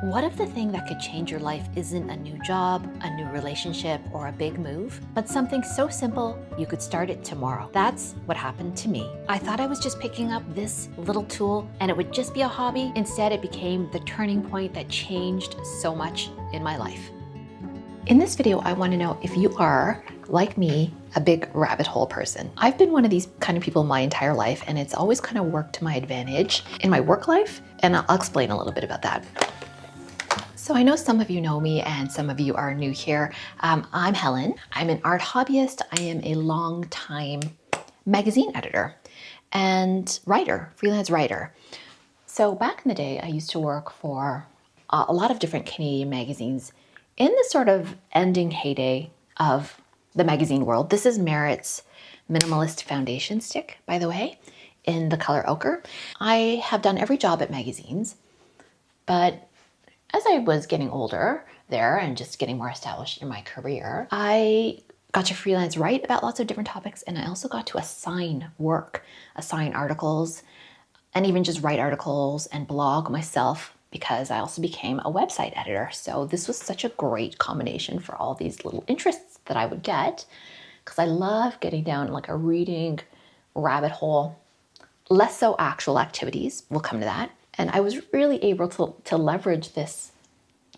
What if the thing that could change your life isn't a new job, a new relationship, or a big move, but something so simple you could start it tomorrow? That's what happened to me. I thought I was just picking up this little tool and it would just be a hobby. Instead, it became the turning point that changed so much in my life. In this video, I want to know if you are, like me, a big rabbit hole person. I've been one of these kind of people my entire life, and it's always kind of worked to my advantage in my work life, and I'll explain a little bit about that. So I know some of you know me and some of you are new here. I'm Helen. I'm an art hobbyist. I am a long-time magazine editor and writer, freelance writer. So back in the day, I used to work for a lot of different Canadian magazines in the sort of ending heyday of the magazine world. This is Merit's Minimalist Foundation Stick, by the way, in the color ochre. I have done every job at magazines, but as I was getting older there and just getting more established in my career, I got to freelance write about lots of different topics, and I also got to assign work, assign articles, and even just write articles and blog myself, because I also became a website editor. So this was such a great combination for all these little interests that I would get, because I love getting down like a reading rabbit hole. Less so actual activities, we'll come to that. And I was really able to leverage this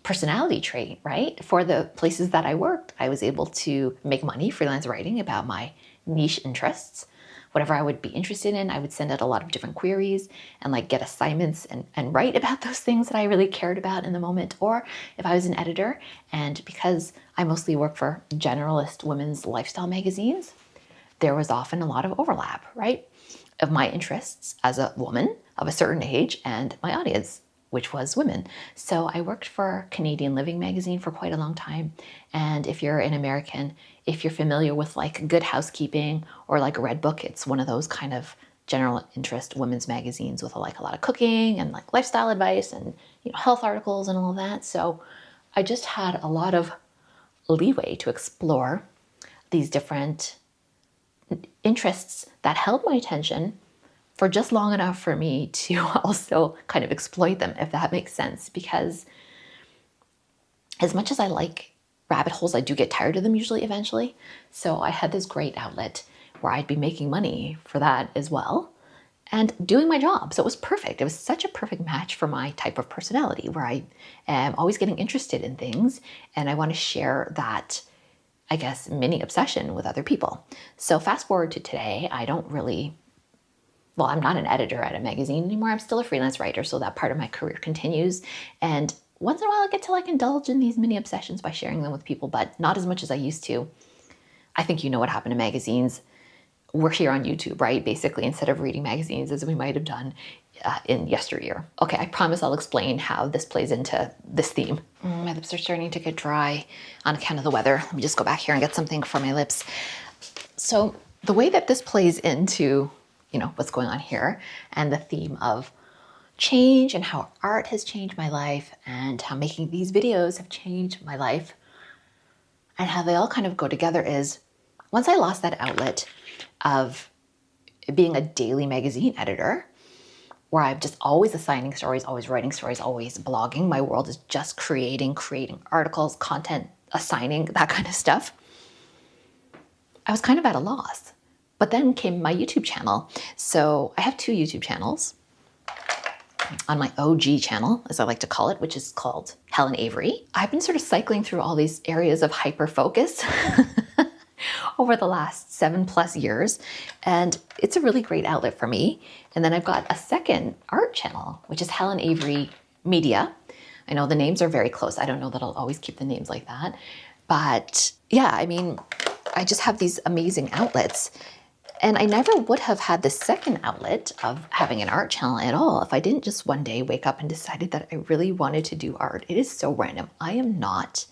personality trait, right? For the places that I worked, I was able to make money freelance writing about my niche interests. Whatever I would be interested in, I would send out a lot of different queries and like get assignments and write about those things that I really cared about in the moment. Or if I was an editor, and because I mostly work for generalist women's lifestyle magazines, there was often a lot of overlap, right? Of my interests as a woman of a certain age and my audience, which was women. So I worked for Canadian Living magazine for quite a long time. And if you're an American, if you're familiar with like Good Housekeeping or like Red Book, it's one of those kind of general interest women's magazines with like a lot of cooking and like lifestyle advice and health articles and all of that. So I just had a lot of leeway to explore these different interests that held my attention for just long enough for me to also kind of exploit them, if that makes sense. Because as much as I like rabbit holes, I do get tired of them usually eventually. So I had this great outlet where I'd be making money for that as well and doing my job. So it was perfect. It was such a perfect match for my type of personality, where I am always getting interested in things and I want to share that, I guess, mini obsession with other people. So fast forward to today, I'm not an editor at a magazine anymore. I'm still a freelance writer, so that part of my career continues. And once in a while I get to like indulge in these mini obsessions by sharing them with people, but not as much as I used to. I think you know what happened to magazines. We're here on YouTube, right? Basically, instead of reading magazines as we might have done in yesteryear. Okay, I promise I'll explain how this plays into this theme. My lips are starting to get dry on account of the weather. Let me just go back here and get something for my lips. So the way that this plays into what's going on here and the theme of change and how art has changed my life and how making these videos have changed my life and how they all kind of go together is, once I lost that outlet of being a daily magazine editor, where I'm just always assigning stories, always writing stories, always blogging, my world is just creating articles, content, assigning, that kind of stuff, I was kind of at a loss. But then came my YouTube channel. So I have two YouTube channels. On my OG channel, as I like to call it, which is called Helen Avery, I've been sort of cycling through all these areas of hyper focus over the last 7+ years. And it's a really great outlet for me. And then I've got a second art channel, which is Helen Avery Media. I know the names are very close. I don't know that I'll always keep the names like that. But yeah, I just have these amazing outlets. And I never would have had the second outlet of having an art channel at all if I didn't just one day wake up and decided that I really wanted to do art. It is so random. I am not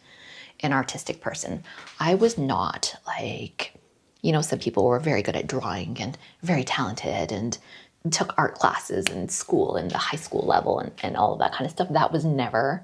an artistic person. I was not like, some people were very good at drawing and very talented and took art classes in school and the high school level and all of that kind of stuff. That was never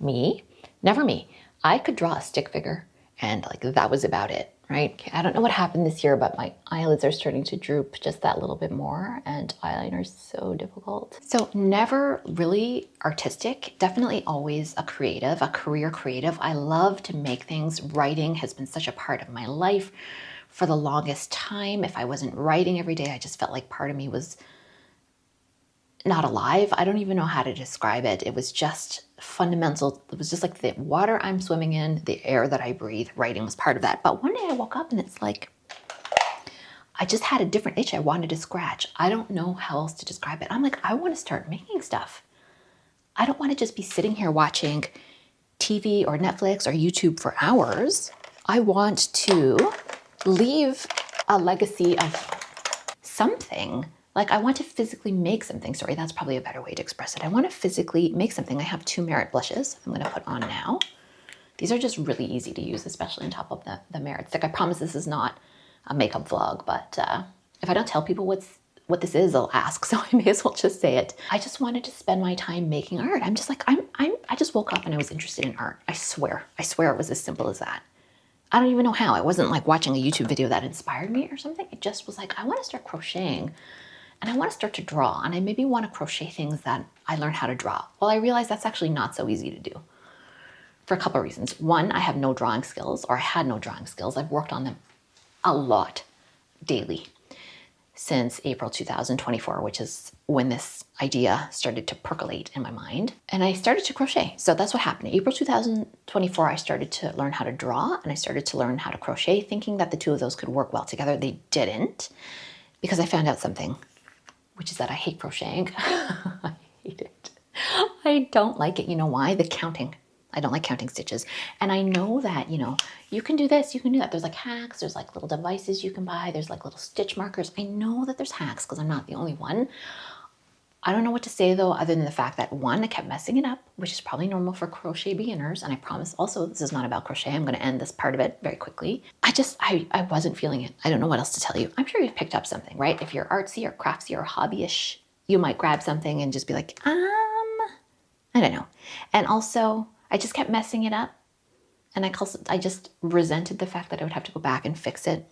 me. Never me. I could draw a stick figure and like that was about it. right? Okay, I don't know what happened this year, but my eyelids are starting to droop just that little bit more, and eyeliner is so difficult. So never really artistic, definitely always a creative, a career creative. I love to make things. Writing has been such a part of my life for the longest time. If I wasn't writing every day, I just felt like part of me was not alive. I don't even know how to describe it. It was just fundamental. It was just like the water I'm swimming in, the air that I breathe. Writing was part of that. But one day I woke up and it's like, I just had a different itch I wanted to scratch. I don't know how else to describe it. I'm like, I want to start making stuff. I don't want to just be sitting here watching TV or Netflix or YouTube for hours. I want to leave a legacy of something. Like I want to physically make something. Sorry, that's probably a better way to express it. I want to physically make something. I have 2 Merit blushes I'm going to put on now. These are just really easy to use, especially on top of the Merit stick. I promise this is not a makeup vlog, but if I don't tell people what this is, they'll ask. So I may as well just say it. I just wanted to spend my time making art. I'm just like, I just woke up and I was interested in art. I swear it was as simple as that. I don't even know how. It wasn't like watching a YouTube video that inspired me or something. It just was like, I want to start crocheting. And I want to start to draw, and I maybe want to crochet things that I learned how to draw. Well, I realized that's actually not so easy to do for a couple of reasons. One, I have no drawing skills, or I had no drawing skills. I've worked on them a lot daily since April 2024, which is when this idea started to percolate in my mind. And I started to crochet. So that's what happened. April 2024, I started to learn how to draw, and I started to learn how to crochet, thinking that the two of those could work well together. They didn't, because I found out something, which is that I hate crocheting. I hate it. I don't like it. You know why? The counting. I don't like counting stitches. And I know that, you can do this, you can do that. There's like hacks, there's like little devices you can buy, there's like little stitch markers. I know that there's hacks because I'm not the only one. I don't know what to say though, other than the fact that one, I kept messing it up, which is probably normal for crochet beginners. And I promise also this is not about crochet. I'm going to end this part of it very quickly. I wasn't feeling it. I don't know what else to tell you. I'm sure you've picked up something, right? If you're artsy or craftsy or hobbyish, you might grab something and just be like, I don't know. And also I just kept messing it up. And I just resented the fact that I would have to go back and fix it.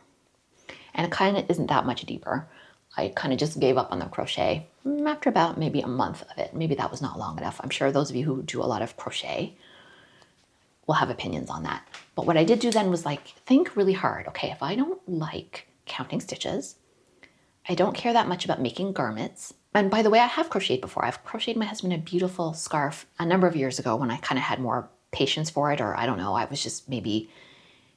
And it kind of isn't that much deeper. I kind of just gave up on the crochet after about maybe a month of it. Maybe that was not long enough. I'm sure those of you who do a lot of crochet will have opinions on that. But what I did do then was like, think really hard. Okay, if I don't like counting stitches, I don't care that much about making garments. And by the way, I have crocheted before. I've crocheted my husband a beautiful scarf a number of years ago when I kind of had more patience for it, or I don't know, I was just maybe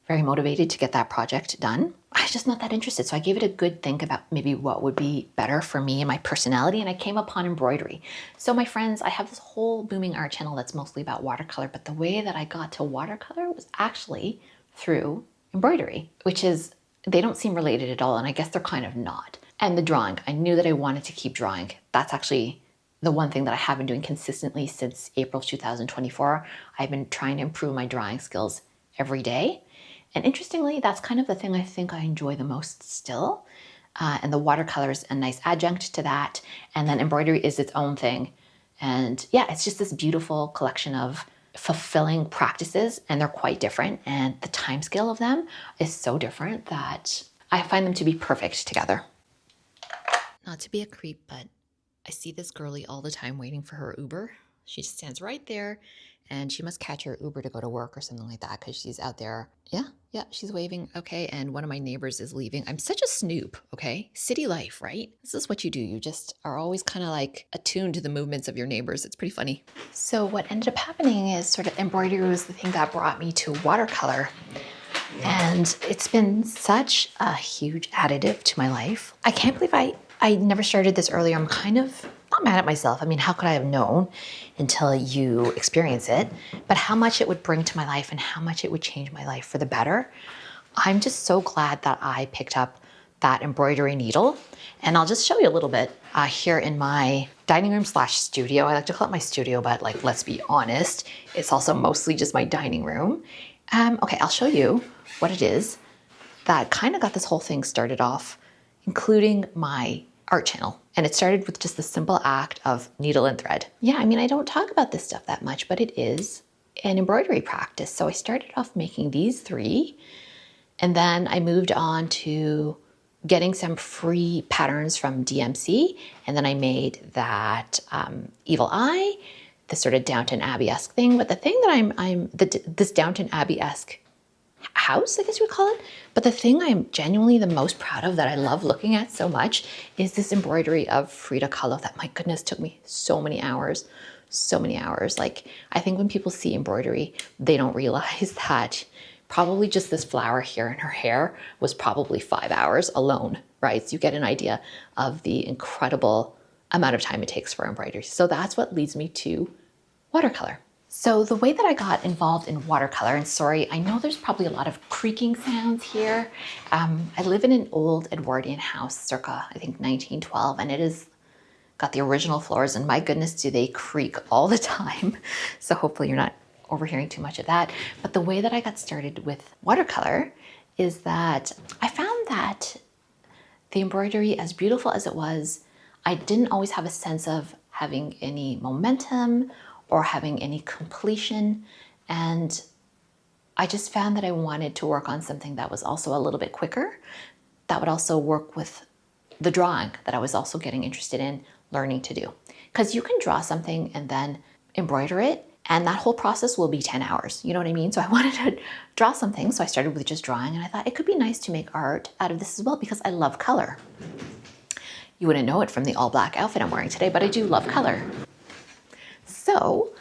very motivated to get that project done. I was just not that interested. So I gave it a good think about maybe what would be better for me and my personality. And I came upon embroidery. So my friends, I have this whole booming art channel that's mostly about watercolor, but the way that I got to watercolor was actually through embroidery, which is, they don't seem related at all. And I guess they're kind of not. And the drawing, I knew that I wanted to keep drawing. That's actually the one thing that I have been doing consistently since April 2024. I've been trying to improve my drawing skills every day. And interestingly, that's kind of the thing I think I enjoy the most still. And the watercolor is a nice adjunct to that. And then embroidery is its own thing. And yeah, it's just this beautiful collection of fulfilling practices, and they're quite different. And the time scale of them is so different that I find them to be perfect together. Not to be a creep, but I see this girly all the time waiting for her Uber. She just stands right there, and she must catch her Uber to go to work or something like that because she's out there. Yeah, she's waving. Okay, and one of my neighbors is leaving. I'm such a snoop, okay? City life, right? This is what you do. You just are always kind of like attuned to the movements of your neighbors. It's pretty funny. So what ended up happening is sort of embroidery was the thing that brought me to watercolor. And it's been such a huge additive to my life. I can't believe I never started this earlier. I'm kind of not mad at myself. I mean, how could I have known until you experience it? But how much it would bring to my life and how much it would change my life for the better. I'm just so glad that I picked up that embroidery needle. And I'll just show you a little bit here in my dining room / studio. I like to call it my studio, but like, let's be honest, it's also mostly just my dining room. Okay, I'll show you what it is that kind of got this whole thing started off, including my art channel. And it started with just the simple act of needle and thread. Yeah, I mean, I don't talk about this stuff that much, but it is an embroidery practice. So I started off making these 3, And then I moved on to getting some free patterns from DMC. And then I made that Evil Eye, this sort of Downton Abbey-esque thing. But the thing that this Downton Abbey-esque house, I guess you would call it. But the thing I'm genuinely the most proud of, that I love looking at so much, is this embroidery of Frida Kahlo that, my goodness, took me so many hours. So many hours. Like, I think when people see embroidery, they don't realize that probably just this flower here in her hair was probably 5 hours alone, right? So you get an idea of the incredible amount of time it takes for embroidery. So that's what leads me to watercolor. So the way that I got involved in watercolor, and sorry, I know there's probably a lot of creaking sounds here. I live in an old Edwardian house circa, I think 1912, and it is got the original floors, and my goodness, do they creak all the time. So hopefully you're not overhearing too much of that. But the way that I got started with watercolor is that I found that the embroidery, as beautiful as it was, I didn't always have a sense of having any momentum or having any completion. And I just found that I wanted to work on something that was also a little bit quicker, that would also work with the drawing that I was also getting interested in learning to do. Because you can draw something and then embroider it, and that whole process will be 10 hours. You know what I mean? So I wanted to draw something, so I started with just drawing, and I thought it could be nice to make art out of this as well, because I love color. You wouldn't know it from the all black outfit I'm wearing today, but I do love color. So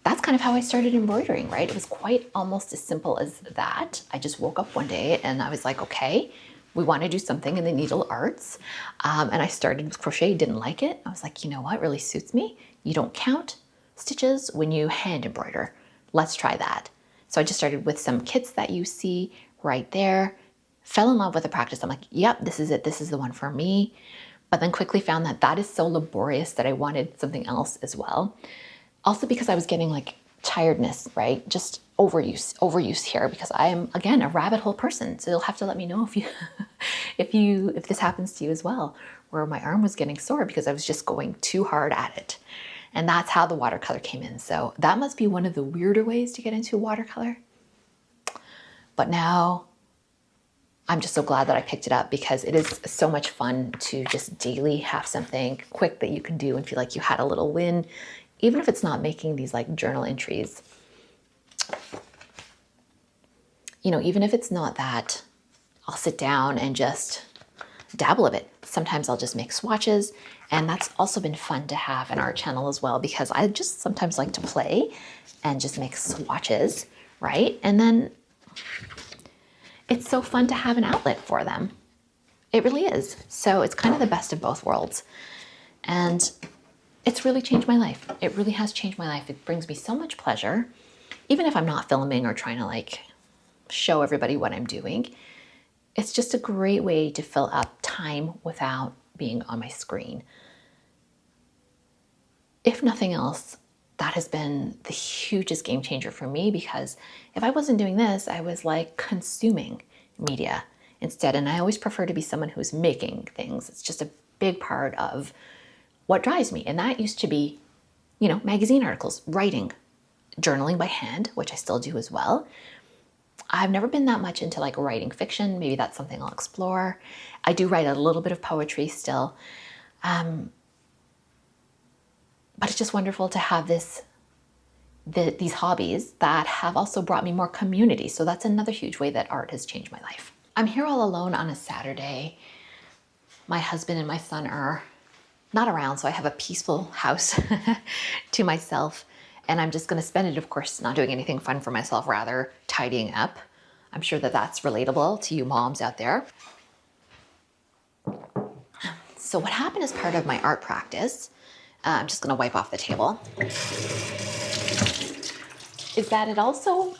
that's kind of how I started embroidering, right? It was quite almost as simple as that. I just woke up one day and I was like, okay, we want to do something in the needle arts. And I started with crochet, didn't like it. I was like, you know what really suits me? You don't count stitches when you hand embroider. Let's try that. So I just started with some kits that you see right there, fell in love with the practice. I'm like, yep, this is it. This is the one for me. But then quickly found that that is so laborious that I wanted something else as well. Also because I was getting like tiredness, right? Just overuse here, because I am, again, a rabbit hole person. So you'll have to let me know if this happens to you as well, where my arm was getting sore because I was just going too hard at it. And that's how the watercolor came in. So that must be one of the weirder ways to get into watercolor. But now I'm just so glad that I picked it up, because it is so much fun to just daily have something quick that you can do and feel like you had a little win, even if it's not making these like journal entries. You know, even if it's not that, I'll sit down and just dabble a bit. Sometimes I'll just make swatches, and that's also been fun to have in our channel as well, because I just sometimes like to play and just make swatches, right? And then it's so fun to have an outlet for them. It really is. So it's kind of the best of both worlds. And it's really changed my life. It really has changed my life. It brings me so much pleasure, even if I'm not filming or trying to like show everybody what I'm doing. It's just a great way to fill up time without being on my screen. If nothing else, that has been the hugest game changer for me, because if I wasn't doing this, I was like consuming media instead. And I always prefer to be someone who's making things. It's just a big part of what drives me. And that used to be, you know, magazine articles, writing, journaling by hand, which I still do as well. I've never been that much into like writing fiction. Maybe that's something I'll explore. I do write a little bit of poetry still. But it's just wonderful to have these hobbies that have also brought me more community. So that's another huge way that art has changed my life. I'm here all alone on a Saturday. My husband and my son are not around, so I have a peaceful house to myself. And I'm just going to spend it, of course, not doing anything fun for myself, rather tidying up. I'm sure that that's relatable to you moms out there. So what happened as part of my art practice, I'm just going to wipe off the table, is that it also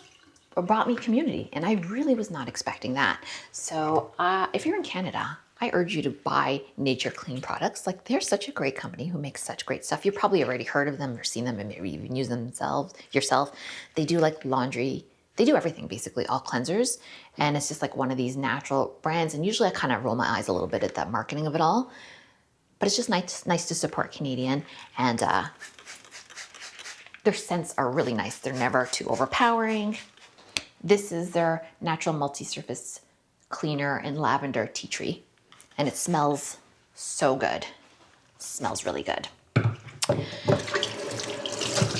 brought me community. And I really was not expecting that. So if you're in Canada, I urge you to buy Nature Clean products. Like, they're such a great company who makes such great stuff. You've probably already heard of them or seen them and maybe even use them yourself. They do like laundry. They do everything, basically, all cleansers. And it's just like one of these natural brands. And usually I kind of roll my eyes a little bit at that marketing of it all. But it's just nice to support Canadian. And their scents are really nice. They're never too overpowering. This is their natural multi-surface cleaner and lavender tea tree. And it smells so good. Smells really good.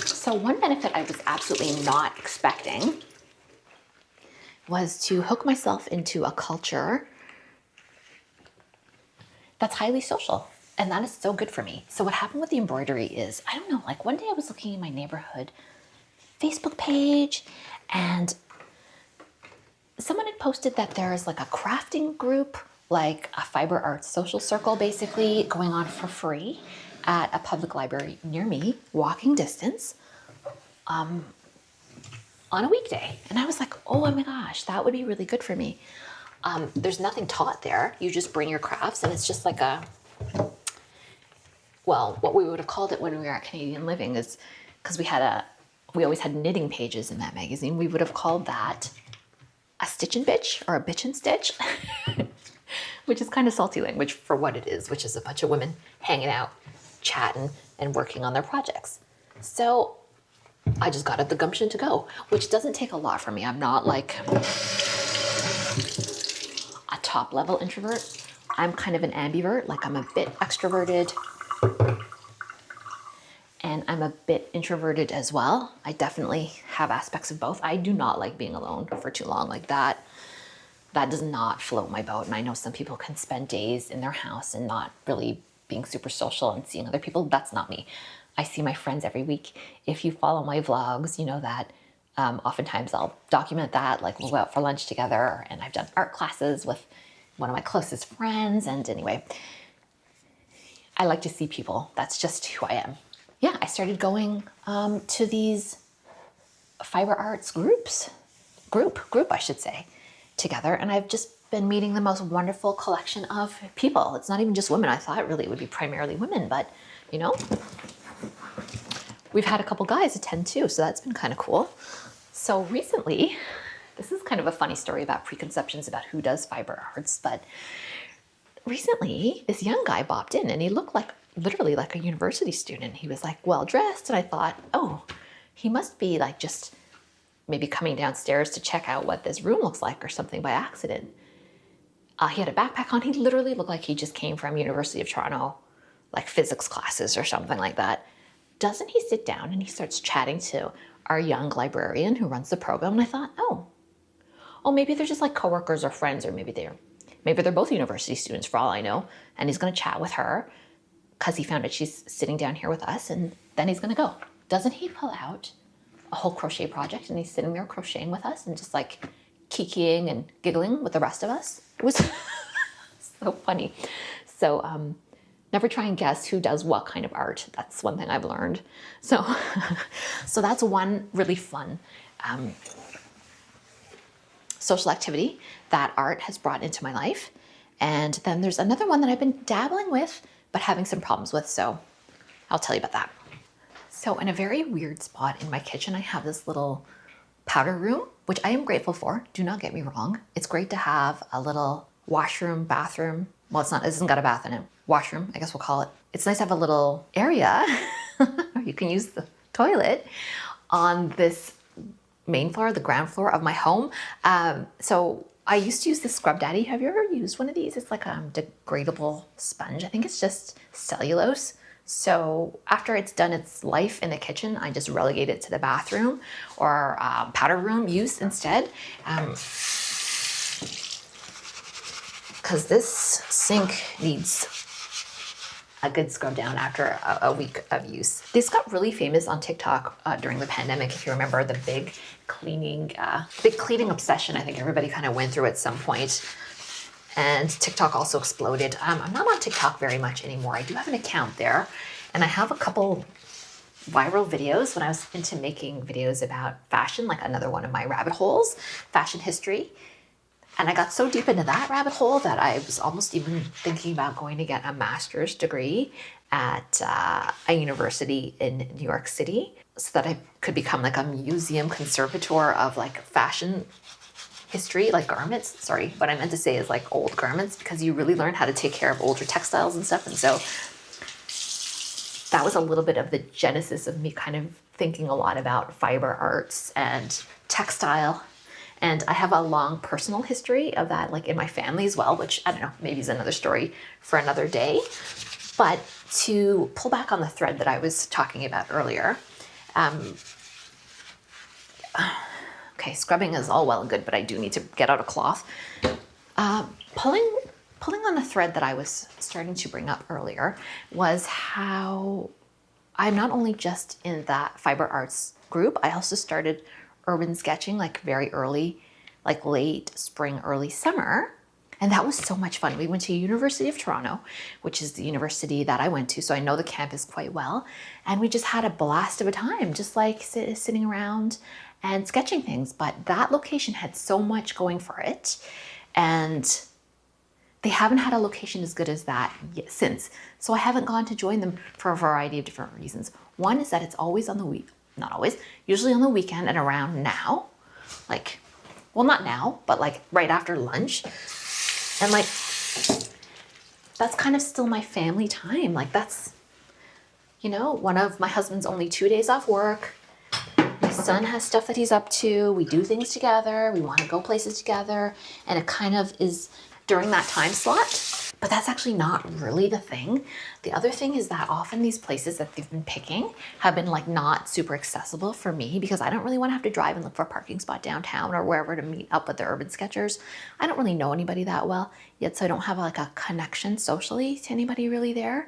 So one benefit I was absolutely not expecting was to hook myself into a culture that's highly social. And that is so good for me. So what happened with the embroidery is, I don't know, like one day I was looking in my neighborhood Facebook page and someone had posted that there's like a crafting group, like a fiber arts social circle basically going on for free at a public library near me, walking distance, on a weekday. And I was like, oh my gosh, that would be really good for me. There's nothing taught there. You just bring your crafts and it's just like what we would have called it when we were at Canadian Living is, because we always had knitting pages in that magazine, we would have called that a stitch and bitch or a bitch and stitch, which is kind of salty language for what it is, which is a bunch of women hanging out, chatting, and working on their projects. So I just got the gumption to go, which doesn't take a lot for me. I'm not like a top level introvert. I'm kind of an ambivert, like I'm a bit extroverted and I'm a bit introverted as well. I definitely have aspects of both. I do not like being alone for too long like that. That does not float my boat. And I know some people can spend days in their house and not really being super social and seeing other people. That's not me. I see my friends every week. If you follow my vlogs, you know that oftentimes I'll document that, like we'll go out for lunch together and I've done art classes with one of my closest friends. And anyway, I like to see people. That's just who I am. Yeah, I started going to these fiber arts group, I should say, together. And I've just been meeting the most wonderful collection of people. It's not even just women. I thought really it would be primarily women, but you know, we've had a couple guys attend too. So that's been kind of cool. So recently, this is kind of a funny story about preconceptions about who does fiber arts, but recently this young guy bopped in and he looked like literally like a university student. He was like well dressed and I thought, oh, he must be like just maybe coming downstairs to check out what this room looks like or something by accident. He had a backpack on. He literally looked like he just came from University of Toronto, like physics classes or something like that. Doesn't he sit down and he starts chatting to our young librarian who runs the program? And I thought, oh, maybe they're just like coworkers or friends, or maybe they're both university students for all I know. And he's going to chat with her because he found out she's sitting down here with us, and then he's going to go. Doesn't he pull out a whole crochet project and he's sitting there crocheting with us and just like kikiing and giggling with the rest of us? It was so funny. So never try and guess who does what kind of art. That's one thing I've learned. So that's one really fun social activity that art has brought into my life. And then there's another one that I've been dabbling with, but having some problems with. So I'll tell you about that. So in a very weird spot in my kitchen, I have this little powder room, which I am grateful for. Do not get me wrong. It's great to have a little washroom, bathroom. Well, it hasn't got a bath in it. Washroom, I guess we'll call it. It's nice to have a little area where you can use the toilet on this main floor, the ground floor of my home. So I used to use the Scrub Daddy. Have you ever used one of these? It's like a degradable sponge. I think it's just cellulose. So after it's done its life in the kitchen, I just relegate it to the bathroom or powder room use instead. Because this sink needs a good scrub down after a week of use. This got really famous on TikTok during the pandemic. If you remember the big cleaning obsession, I think everybody kind of went through at some point. And TikTok also exploded. I'm not on TikTok very much anymore. I do have an account there, and I have a couple viral videos when I was into making videos about fashion, like another one of my rabbit holes, fashion history. And I got so deep into that rabbit hole that I was almost even thinking about going to get a master's degree at a university in New York City so that I could become like a museum conservator of like fashion history, like garments. Sorry, what I meant to say is like old garments, because you really learn how to take care of older textiles and stuff. And so that was a little bit of the genesis of me kind of thinking a lot about fiber arts and textile And I have a long personal history of that, like in my family as well, which I don't know, maybe is another story for another day. But to pull back on the thread that I was talking about earlier, okay, scrubbing is all well and good, but I do need to get out a cloth. Pulling on the thread that I was starting to bring up earlier was how I'm not only just in that fiber arts group, I also started urban sketching like very early, like late spring, early summer. And that was so much fun. We went to University of Toronto, which is the university that I went to, so I know the campus quite well. And we just had a blast of a time, just like sitting around and sketching things. But that location had so much going for it. And they haven't had a location as good as that since. So I haven't gone to join them for a variety of different reasons. One is that it's always on the week, not always, usually on the weekend and around now. Like, well, not now, but like right after lunch. And like, that's kind of still my family time. Like that's, you know, one of my husband's only 2 days off work. My son has stuff that he's up to. We do things together. We want to go places together. And it kind of is during that time slot, but that's actually not really the thing. The other thing is that often these places that they've been picking have been like not super accessible for me because I don't really want to have to drive and look for a parking spot downtown or wherever to meet up with the urban sketchers. I don't really know anybody that well yet, so I don't have like a connection socially to anybody really there.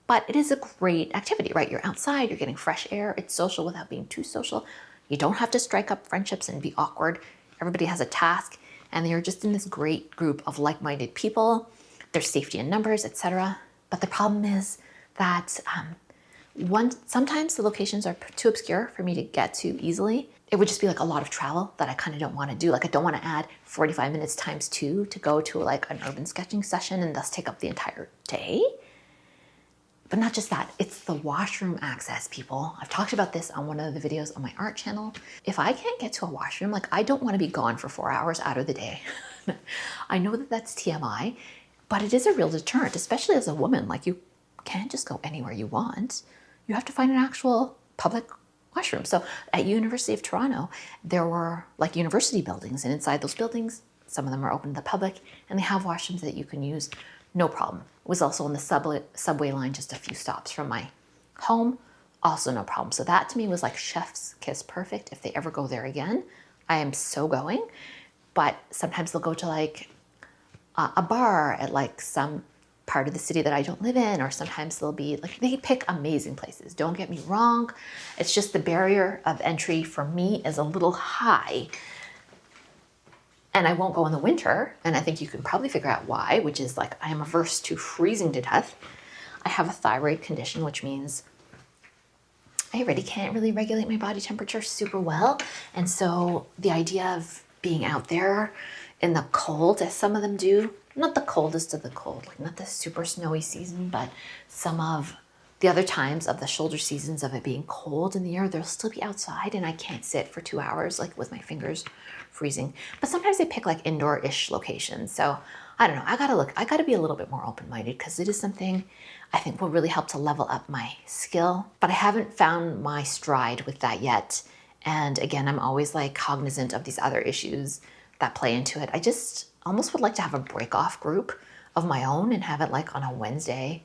But it is a great activity, right? You're outside, you're getting fresh air, it's social without being too social. You don't have to strike up friendships and be awkward. Everybody has a task. And they're just in this great group of like-minded people. There's safety in numbers, etc. But the problem is that sometimes the locations are too obscure for me to get to easily. It would just be like a lot of travel that I kind of don't want to do. Like I don't want to add 45 minutes times 2 to go to like an urban sketching session and thus take up the entire day. But not just that, it's the washroom access, people. I've talked about this on one of the videos on my art channel. If I can't get to a washroom, like I don't want to be gone for 4 hours out of the day. I know that that's TMI, but it is a real deterrent, especially as a woman. Like you can't just go anywhere you want. You have to find an actual public washroom. So at University of Toronto, there were like university buildings, and inside those buildings, some of them are open to the public, and they have washrooms that you can use. No problem. It was also on the subway line, just a few stops from my home. Also no problem. So that to me was like chef's kiss perfect. If they ever go there again, I am so going. But sometimes they'll go to like a bar at like some part of the city that I don't live in, or sometimes they'll be like, they pick amazing places. Don't get me wrong. It's just the barrier of entry for me is a little high. And I won't go in the winter, and I think you can probably figure out why, which is like I am averse to freezing to death. I have a thyroid condition, which means I already can't really regulate my body temperature super well. And so the idea of being out there in the cold, as some of them do, not the coldest of the cold, like not the super snowy season, but some of the other times of the shoulder seasons of it being cold in the air, they'll still be outside and I can't sit for 2 hours, like with my fingers freezing. But sometimes they pick like indoor-ish locations. So I don't know, I gotta be a little bit more open-minded because it is something I think will really help to level up my skill. But I haven't found my stride with that yet. And again, I'm always like cognizant of these other issues that play into it. I just almost would like to have a break-off group of my own and have it like on a Wednesday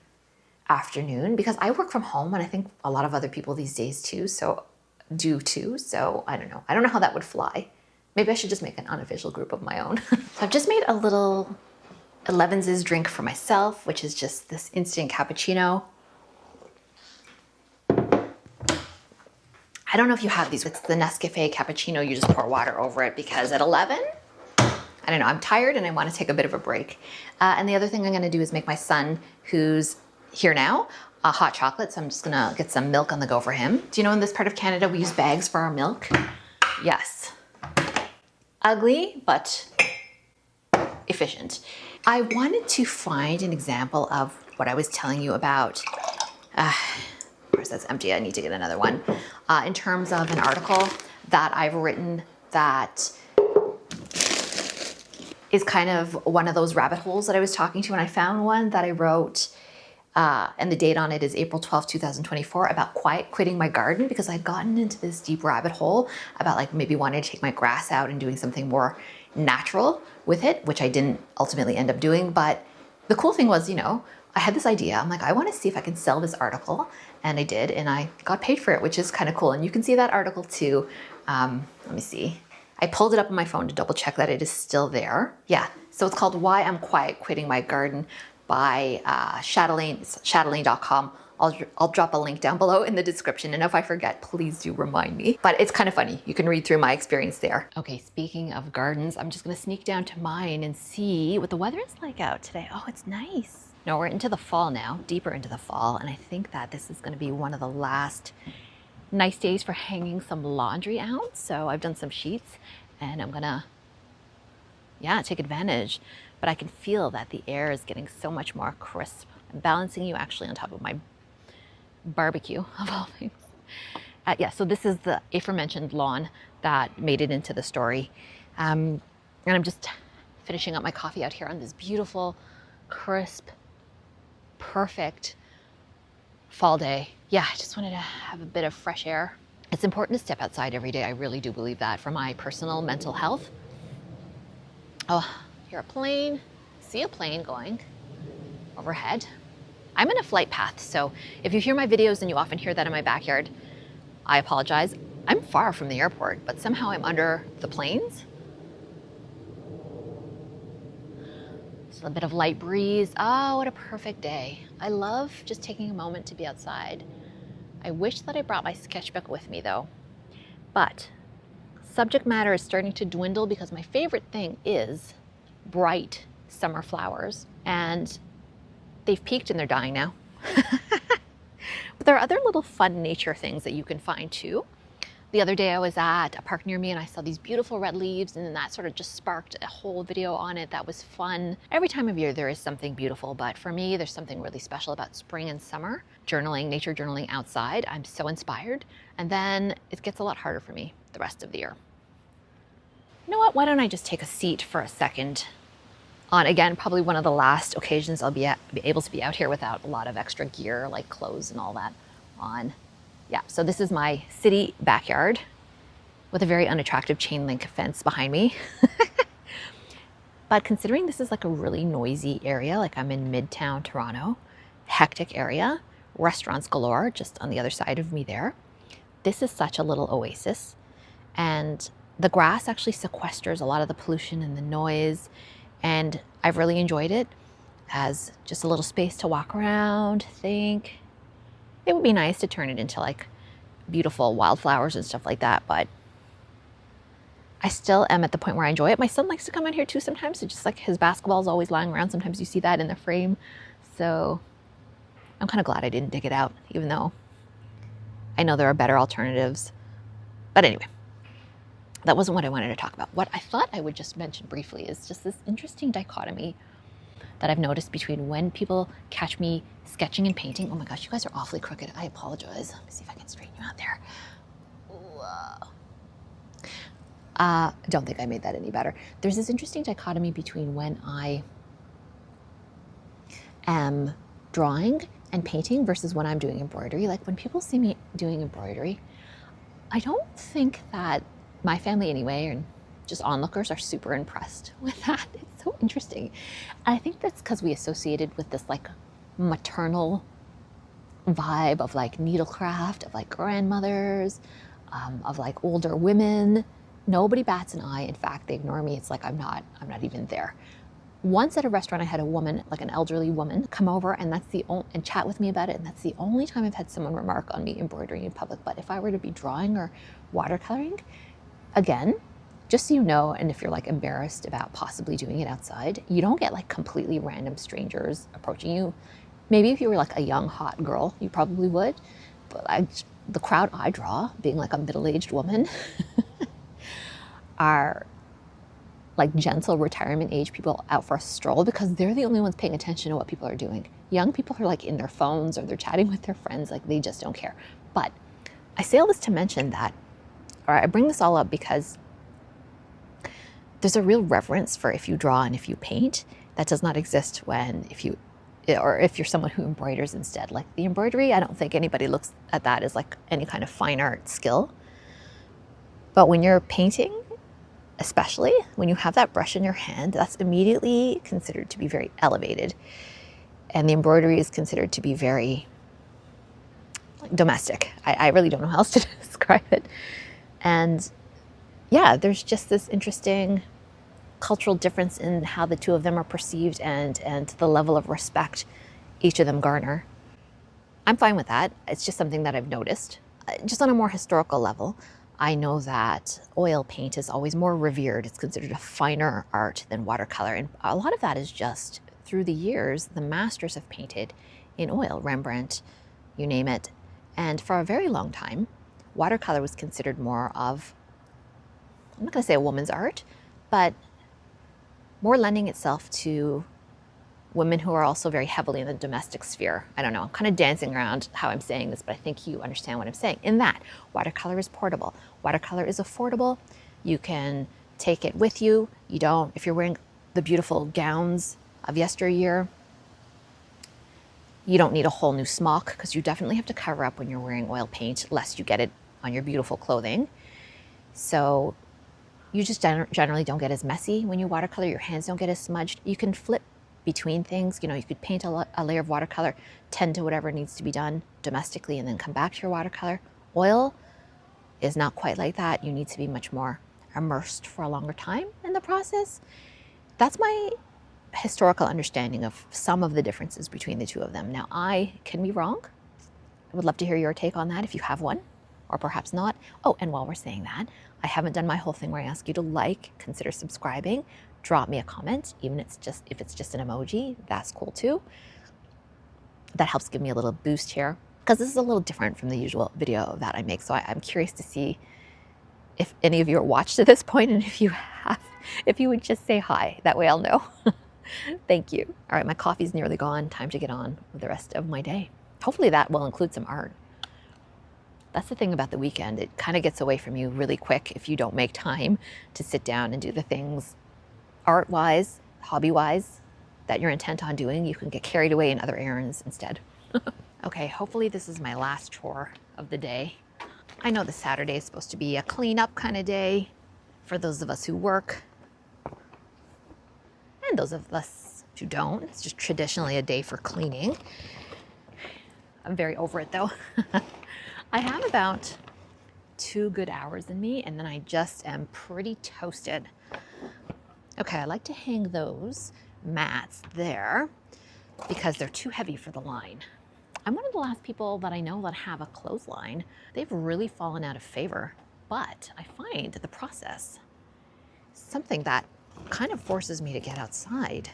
afternoon, because I work from home and I think a lot of other people these days too, so I don't know. I don't know how that would fly. Maybe I should just make an unofficial group of my own. So I've just made a little 11's drink for myself, which is just this instant cappuccino. I don't know if you have these. It's the Nescafe cappuccino. You just pour water over it because at 11, I don't know, I'm tired and I want to take a bit of a break. And the other thing I'm going to do is make my son, who's here now, a hot chocolate. So I'm just going to get some milk on the go for him. Do you know in this part of Canada, we use bags for our milk? Yes. Ugly, but efficient. I wanted to find an example of what I was telling you about. Of course, that's empty. I need to get another one. In terms of an article that I've written that is kind of one of those rabbit holes that I was talking to, and I found one that I wrote and the date on it is April 12th, 2024, about quiet quitting my garden because I'd gotten into this deep rabbit hole about like maybe wanting to take my grass out and doing something more natural with it, which I didn't ultimately end up doing. But the cool thing was, you know, I had this idea. I'm like, I want to see if I can sell this article. And I did, and I got paid for it, which is kind of cool. And you can see that article too. Let me see. I pulled it up on my phone to double check that it is still there. Yeah, so it's called Why I'm Quiet Quitting My Garden by Chatelaine.com. I'll drop a link down below in the description, and if I forget, please do remind me. But it's kind of funny. You can read through my experience there. Okay, speaking of gardens, I'm just gonna sneak down to mine and see what the weather is like out today. Oh, it's nice. No, we're into the fall now, deeper into the fall, and I think that this is gonna be one of the last nice days for hanging some laundry out. So I've done some sheets, and I'm gonna, take advantage. But I can feel that the air is getting so much more crisp. I'm balancing you actually on top of my barbecue, of all things. So this is the aforementioned lawn that made it into the story. And I'm just finishing up my coffee out here on this beautiful, crisp, perfect fall day. Yeah, I just wanted to have a bit of fresh air. It's important to step outside every day. I really do believe that for my personal mental health. Oh, hear a plane. See a plane going overhead. I'm in a flight path, so if you hear my videos and you often hear that in my backyard, I apologize. I'm far from the airport, but somehow I'm under the planes. Just a bit of light breeze. Oh, what a perfect day. I love just taking a moment to be outside. I wish that I brought my sketchbook with me though. But subject matter is starting to dwindle because my favorite thing is bright summer flowers, and they've peaked and they're dying now. But there are other little fun nature things that you can find too. The other day I was at a park near me and I saw these beautiful red leaves, and then that sort of just sparked a whole video on it that was fun. Every time of year there is something beautiful, but for me there's something really special about spring and summer. Journaling, nature journaling outside, I'm so inspired. And then it gets a lot harder for me the rest of the year. You know what, why don't I just take a seat for a second on, again, probably one of the last occasions I'll be able to be out here without a lot of extra gear like clothes and all that on. Yeah, so this is my city backyard with a very unattractive chain link fence behind me. But considering this is like a really noisy area, like I'm in Midtown Toronto, hectic area, restaurants galore just on the other side of me there. This is such a little oasis, and the grass actually sequesters a lot of the pollution and the noise, and I've really enjoyed it as just a little space to walk around, think. It would be nice to turn it into like beautiful wildflowers and stuff like that, but I still am at the point where I enjoy it. My son likes to come out here too sometimes. It's just like his basketball is always lying around. Sometimes you see that in the frame. So I'm kind of glad I didn't dig it out, even though I know there are better alternatives. But anyway, that wasn't what I wanted to talk about. What I thought I would just mention briefly is just this interesting dichotomy that I've noticed between when people catch me sketching and painting. Oh my gosh, you guys are awfully crooked. I apologize. Let me see if I can straighten you out there. Whoa. I don't think I made that any better. There's this interesting dichotomy between when I am drawing and painting versus when I'm doing embroidery. Like when people see me doing embroidery, I don't think that my family anyway, and just onlookers, are super impressed with that. It's so interesting. And I think that's because we associated with this like maternal vibe of like needlecraft, of like grandmothers, of like older women. Nobody bats an eye. In fact, they ignore me. It's like I'm not even there. Once at a restaurant, I had a woman, like an elderly woman, come over and and chat with me about it. And that's the only time I've had someone remark on me embroidering in public. But if I were to be drawing or watercoloring, again, just so you know, and if you're like embarrassed about possibly doing it outside, you don't get like completely random strangers approaching you. Maybe if you were like a young, hot girl, you probably would. But the crowd I draw, being like a middle-aged woman, are like gentle retirement age people out for a stroll because they're the only ones paying attention to what people are doing. Young people are like in their phones or they're chatting with their friends, like they just don't care. But I say all this to mention that, or I bring this all up because there's a real reverence for if you draw and if you paint that does not exist if you or if you're someone who embroiders instead. Like the embroidery, I don't think anybody looks at that as like any kind of fine art skill. But when you're painting, especially when you have that brush in your hand, that's immediately considered to be very elevated. And the embroidery is considered to be very domestic. I really don't know how else to describe it. And yeah, there's just this interesting cultural difference in how the two of them are perceived and the level of respect each of them garner. I'm fine with that. It's just something that I've noticed. Just on a more historical level, I know that oil paint is always more revered. It's considered a finer art than watercolor. And a lot of that is just through the years, the masters have painted in oil, Rembrandt, you name it. And for a very long time, watercolor was considered more of, I'm not going to say a woman's art, but more lending itself to women who are also very heavily in the domestic sphere. I don't know, I'm kind of dancing around how I'm saying this, but I think you understand what I'm saying. In that, watercolor is portable. Watercolor is affordable. You can take it with you. You don't, if you're wearing the beautiful gowns of yesteryear, you don't need a whole new smock because you definitely have to cover up when you're wearing oil paint, lest you get it on your beautiful clothing. So you just generally don't get as messy when you watercolor. Your hands don't get as smudged. You can flip between things. You know, you could paint a layer of watercolor, tend to whatever needs to be done domestically, and then come back to your watercolor. Oil is not quite like that. You need to be much more immersed for a longer time in the process. That's my historical understanding of some of the differences between the two of them. Now, I can be wrong. I would love to hear your take on that if you have one, or perhaps not. Oh, and while we're saying that, I haven't done my whole thing where I ask you to like, consider subscribing, drop me a comment, even if it's just an emoji, that's cool too. That helps give me a little boost here, because this is a little different from the usual video that I make. So I'm curious to see if any of you are watched to this point, and if you have, if you would just say hi, that way I'll know. Thank you. All right, my coffee's nearly gone. Time to get on with the rest of my day. Hopefully that will include some art. That's the thing about the weekend. It kind of gets away from you really quick if you don't make time to sit down and do the things art-wise, hobby-wise, that you're intent on doing. You can get carried away in other errands instead. Okay, hopefully this is my last chore of the day. I know the Saturday is supposed to be a clean-up kind of day for those of us who work. And those of us who don't. It's just traditionally a day for cleaning. I'm very over it though. I have about 2 good hours in me, and then I just am pretty toasted. Okay, I like to hang those mats there because they're too heavy for the line. I'm one of the last people that I know that have a clothesline. They've really fallen out of favor, but I find the process something that kind of forces me to get outside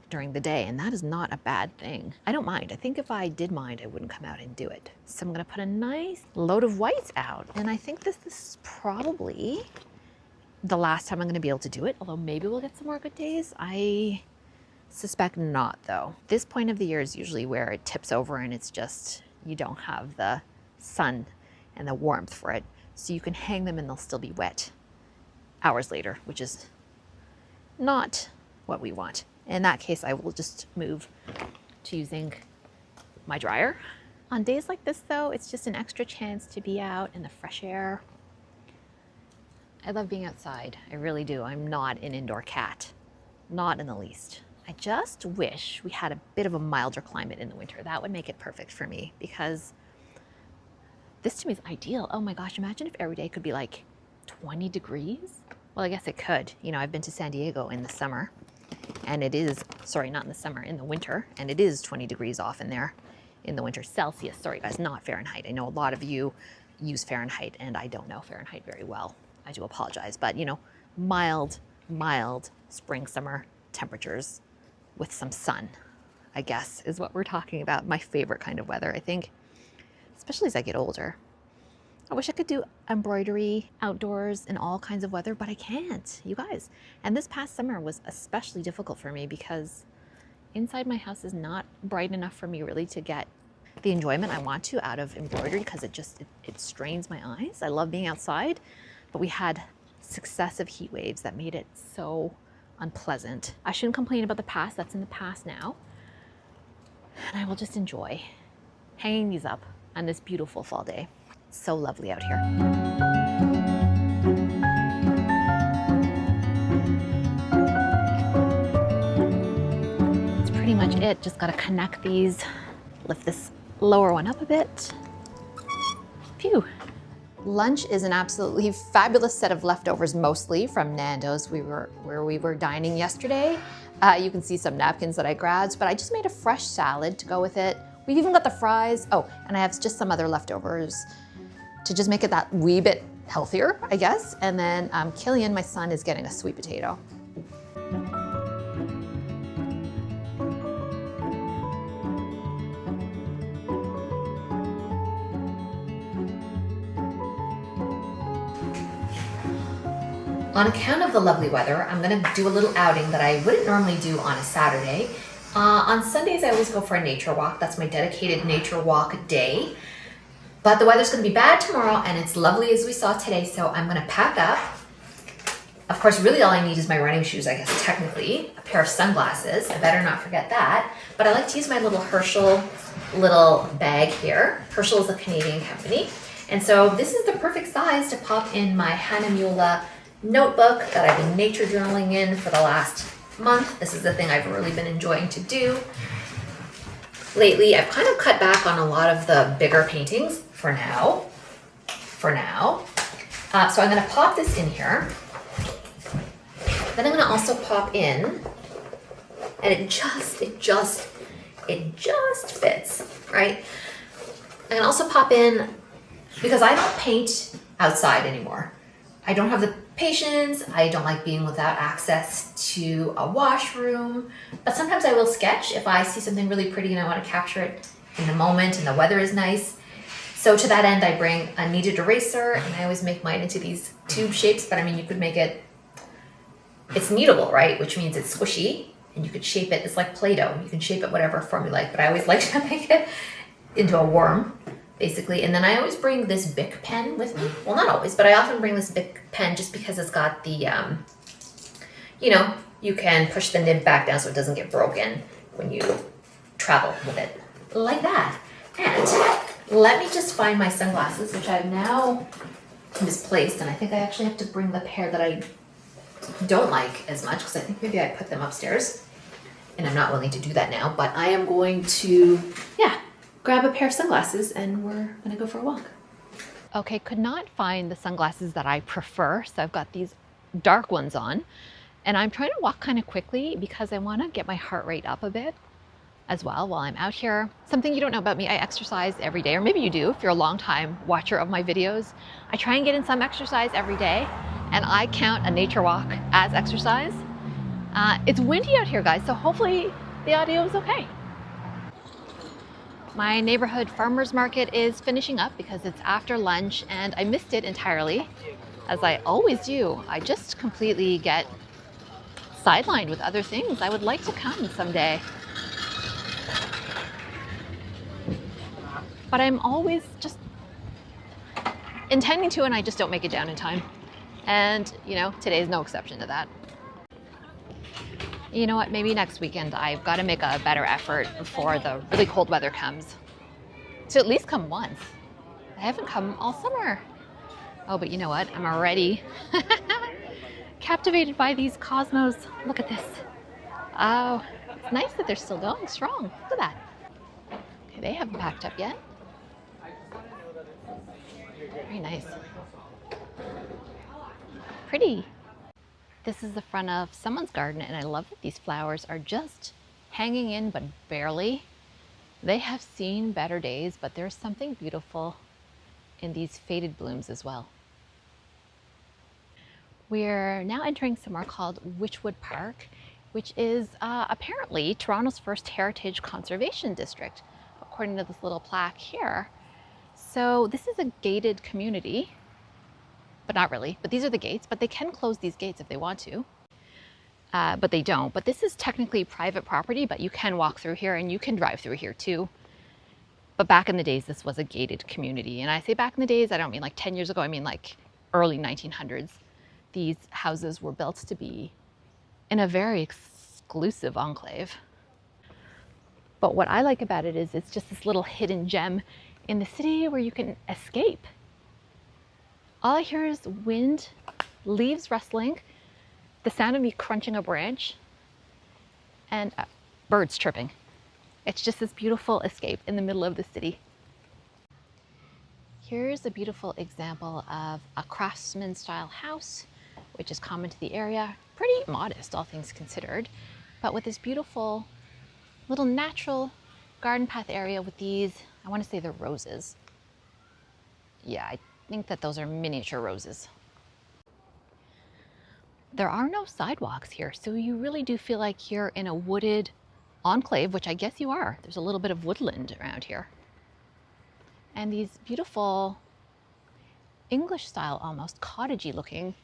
during the day, and that is not a bad thing. I don't mind. I think if I did mind, I wouldn't come out and do it. So I'm gonna put a nice load of whites out, and I think this is probably the last time I'm gonna be able to do it, although maybe we'll get some more good days. I suspect not though. This point of the year is usually where it tips over and it's just, you don't have the sun and the warmth for it. So you can hang them and they'll still be wet hours later, which is not what we want. In that case, I will just move to using my dryer. On days like this though, it's just an extra chance to be out in the fresh air. I love being outside, I really do. I'm not an indoor cat, not in the least. I just wish we had a bit of a milder climate in the winter. That would make it perfect for me, because this to me is ideal. Oh my gosh, imagine if every day could be like 20 degrees. Well, I guess it could. You know, I've been to San Diego in the summer, and it is, sorry, not in the summer, in the winter, and it is 20 degrees off in there in the winter. Celsius, sorry guys, not Fahrenheit. I know a lot of you use Fahrenheit, and I don't know Fahrenheit very well. I do apologize, but you know, mild spring, summer temperatures with some sun, I guess, is what we're talking about. My favorite kind of weather, I think, especially as I get older. I wish I could do embroidery outdoors in all kinds of weather, but I can't, you guys. And this past summer was especially difficult for me because inside my house is not bright enough for me really to get the enjoyment I want to out of embroidery, because it strains my eyes. I love being outside, but we had successive heat waves that made it so unpleasant. I shouldn't complain about the past, that's in the past now. And I will just enjoy hanging these up on this beautiful fall day. It's so lovely out here. Pretty much it. Just gotta connect these, lift this lower one up a bit. Phew. Lunch is an absolutely fabulous set of leftovers, mostly from Nando's. Where we were dining yesterday. You can see some napkins that I grabbed, but I just made a fresh salad to go with it. We've even got the fries. Oh, and I have just some other leftovers to just make it that wee bit healthier, I guess. And then Killian, my son, is getting a sweet potato. On account of the lovely weather, I'm gonna do a little outing that I wouldn't normally do on a Saturday. On Sundays, I always go for a nature walk. That's my dedicated nature walk day. But the weather's gonna be bad tomorrow and it's lovely as we saw today, so I'm gonna pack up. Of course, really all I need is my running shoes, I guess, technically. A pair of sunglasses, I better not forget that. But I like to use my little Herschel little bag here. Herschel is a Canadian company. And so this is the perfect size to pop in my Hannah notebook that I've been nature journaling in for the last month. This is the thing I've really been enjoying to do. Lately, I've kind of cut back on a lot of the bigger paintings for now. So I'm gonna pop this in here. Then I'm gonna also pop in, and it just fits, right? I can also pop in, because I don't paint outside anymore. I don't have the patience, I don't like being without access to a washroom, but sometimes I will sketch if I see something really pretty and I want to capture it in the moment and the weather is nice. So to that end, I bring a kneaded eraser and I always make mine into these tube shapes, but I mean, you could make it, it's kneadable, right? Which means it's squishy and you could shape it, it's like Play-Doh. You can shape it whatever form you like, but I always like to make it into a worm, basically. And then I always bring this Bic pen with me. Well, not always, but I often bring this Bic pen just because it's got the, you know, you can push the nib back down so it doesn't get broken when you travel with it. Like that. And let me just find my sunglasses, which I've now misplaced. And I think I actually have to bring the pair that I don't like as much because I think maybe I put them upstairs. And I'm not willing to do that now, but I am going to, grab a pair of sunglasses and we're gonna go for a walk. Okay, could not find the sunglasses that I prefer, so I've got these dark ones on, and I'm trying to walk kind of quickly because I want to get my heart rate up a bit as well while I'm out here. Something you don't know about me, I exercise every day, or maybe you do if you're a long time watcher of my videos. I try and get in some exercise every day, and I count a nature walk as exercise. It's windy out here, guys, so hopefully the audio is okay. My neighborhood farmers market is finishing up because it's after lunch and I missed it entirely, as I always do. I just completely get sidelined with other things. I would like to come someday. But I'm always just intending to, and I just don't make it down in time. And, you know, today is no exception to that. You know what, maybe next weekend I've got to make a better effort before the really cold weather comes to at least come once. I haven't come all summer. Oh, but you know what, I'm already captivated by these cosmos. Look at this. Oh, it's nice that they're still going strong. Look at that. Okay, they haven't packed up yet. Very nice. Pretty. This is the front of someone's garden, and I love that these flowers are just hanging in, but barely. They have seen better days, but there's something beautiful in these faded blooms as well. We're now entering somewhere called Wychwood Park, which is apparently Toronto's first heritage conservation district, according to this little plaque here. So this is a gated community. But not really, but these are the gates, but they can close these gates if they want to, but they don't. But this is technically private property, but you can walk through here and you can drive through here too. But back in the days, this was a gated community. And I say back in the days, I don't mean like 10 years ago, I mean like early 1900s. These houses were built to be in a very exclusive enclave. But what I like about it is it's just this little hidden gem in the city where you can escape. All I hear is wind, leaves rustling, the sound of me crunching a branch, and birds chirping. It's just this beautiful escape in the middle of the city. Here's a beautiful example of a craftsman style house, which is common to the area. Pretty modest, all things considered, but with this beautiful little natural garden path area with these, I want to say they're roses. Yeah, I think that those are miniature roses. There are no sidewalks here, so you really do feel like you're in a wooded enclave, which I guess you are. There's a little bit of woodland around here. And these beautiful English style, almost cottagey looking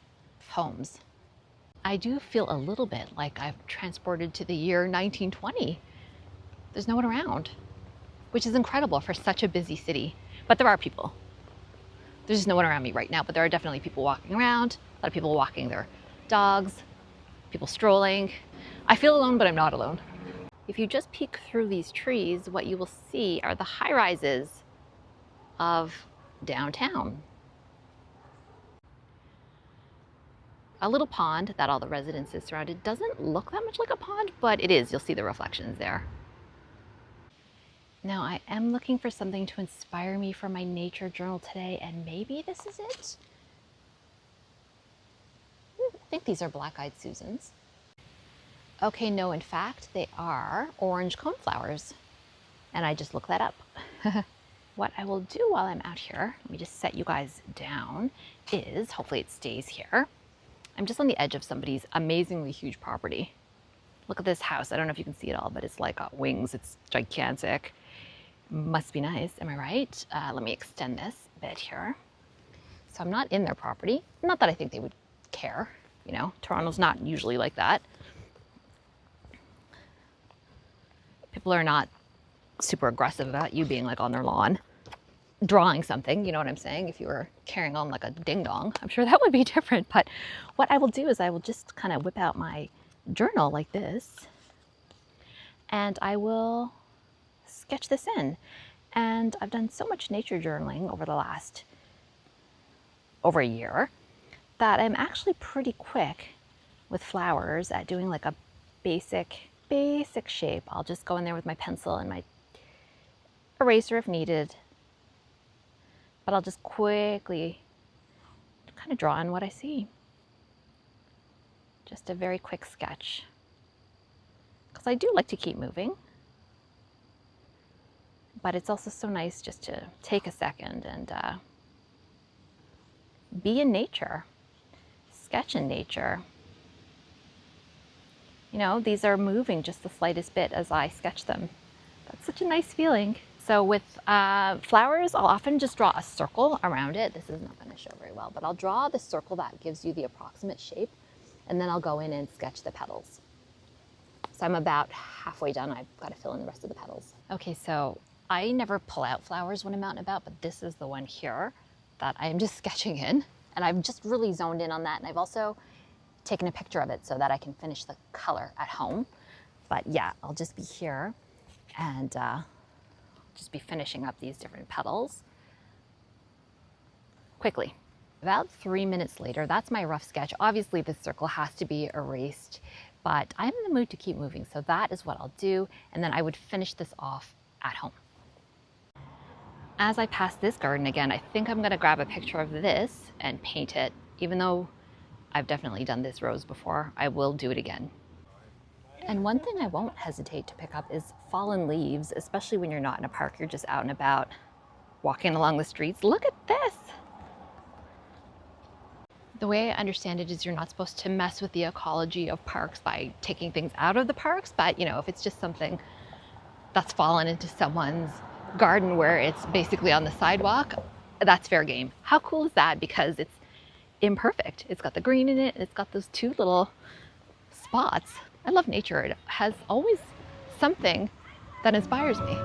homes. I do feel a little bit like I've transported to the year 1920. There's no one around, which is incredible for such a busy city. But there are people. There's just no one around me right now, but there are definitely people walking around, a lot of people walking their dogs, people strolling. I feel alone, but I'm not alone. If you just peek through these trees, what you will see are the high-rises of downtown. A little pond that all the residences surrounded doesn't look that much like a pond, but it is. You'll see the reflections there. Now, I am looking for something to inspire me for my nature journal today, and maybe this is it. I think these are black-eyed Susans. Okay, no, in fact, they are orange coneflowers, and I just looked that up. What I will do while I'm out here, let me just set you guys down, is, hopefully it stays here, I'm just on the edge of somebody's amazingly huge property. Look at this house. I don't know if you can see it all, but it's like got wings. It's gigantic. Must be nice, am I right? Let me extend this a bit here. So I'm not in their property. Not that I think they would care, you know, Toronto's not usually like that. People are not super aggressive about you being like on their lawn, drawing something, you know what I'm saying? If you were carrying on like a ding dong, I'm sure that would be different. But what I will do is I will just kind of whip out my journal like this, and I will sketch this in. And I've done so much nature journaling over the last over a year that I'm actually pretty quick with flowers at doing like a basic shape. I'll just go in there with my pencil and my eraser if needed, but I'll just quickly kind of draw in what I see. Just a very quick sketch, because I do like to keep moving, but it's also so nice just to take a second and be in nature, sketch in nature. You know, these are moving just the slightest bit as I sketch them. That's such a nice feeling. So with flowers, I'll often just draw a circle around it. This is not going to show very well, but I'll draw the circle that gives you the approximate shape, and then I'll go in and sketch the petals. So I'm about halfway done. I've got to fill in the rest of the petals. Okay, so I never pull out flowers when I'm out and about, but this is the one here that I am just sketching in, and I've just really zoned in on that, and I've also taken a picture of it so that I can finish the color at home. But yeah, I'll just be here and just be finishing up these different petals quickly. About 3 minutes later, that's my rough sketch. Obviously this circle has to be erased, but I'm in the mood to keep moving, so that is what I'll do, and then I would finish this off at home. As I pass this garden again, I think I'm gonna grab a picture of this and paint it. Even though I've definitely done this rose before, I will do it again. And one thing I won't hesitate to pick up is fallen leaves, especially when you're not in a park, you're just out and about, walking along the streets. Look at this. The way I understand it is you're not supposed to mess with the ecology of parks by taking things out of the parks, but you know, if it's just something that's fallen into someone's garden where it's basically on the sidewalk, that's fair game. How cool is that? Because it's imperfect. It's got the green in it, and it's got those two little spots. I love nature. It has always something that inspires me.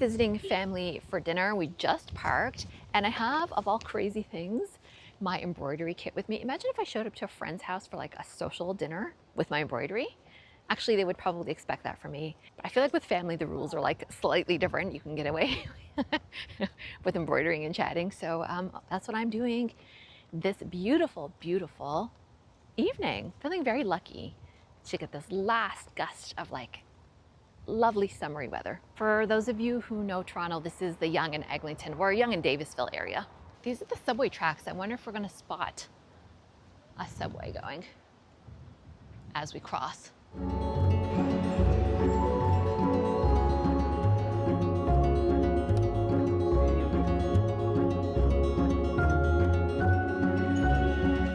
visiting family for dinner. We just parked, and I have, of all crazy things, my embroidery kit with me. Imagine if I showed up to a friend's house for like a social dinner with my embroidery. Actually, they would probably expect that from me. But I feel like with family, the rules are like slightly different. You can get away with embroidering and chatting. So that's what I'm doing this beautiful, beautiful evening. Feeling very lucky to get this last gust of like lovely summery weather. For those of you who know Toronto, this is the Yonge and Eglinton or Yonge and Davisville area. These are the subway tracks. I wonder if we're gonna spot a subway going as we cross.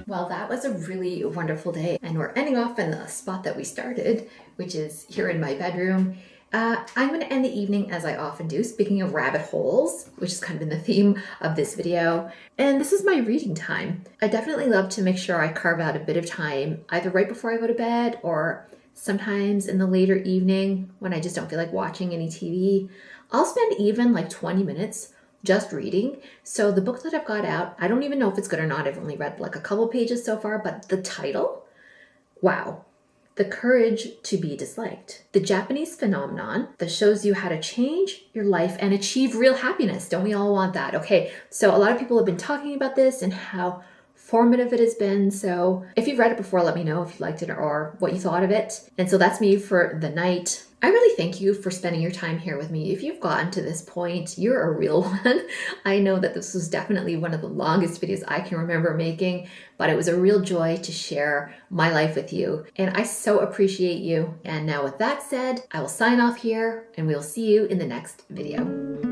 Well, that was a really wonderful day, and we're ending off in the spot that we started, which is here in my bedroom. I'm going to end the evening as I often do, speaking of rabbit holes, which has kind of been the theme of this video. And this is my reading time. I definitely love to make sure I carve out a bit of time, either right before I go to bed or sometimes in the later evening when I just don't feel like watching any TV. I'll spend even like 20 minutes just reading. So the book that I've got out, I don't even know if it's good or not. I've only read like a couple pages so far, but the title, wow. The Courage to be Disliked. The Japanese phenomenon that shows you how to change your life and achieve real happiness. Don't we all want that? Okay, so a lot of people have been talking about this and how formative it has been. So if you've read it before, let me know if you liked it or what you thought of it. And so that's me for the night. I really thank you for spending your time here with me. If you've gotten to this point, you're a real one. I know that this was definitely one of the longest videos I can remember making, but it was a real joy to share my life with you. And I so appreciate you. And now with that said, I will sign off here and we'll see you in the next video.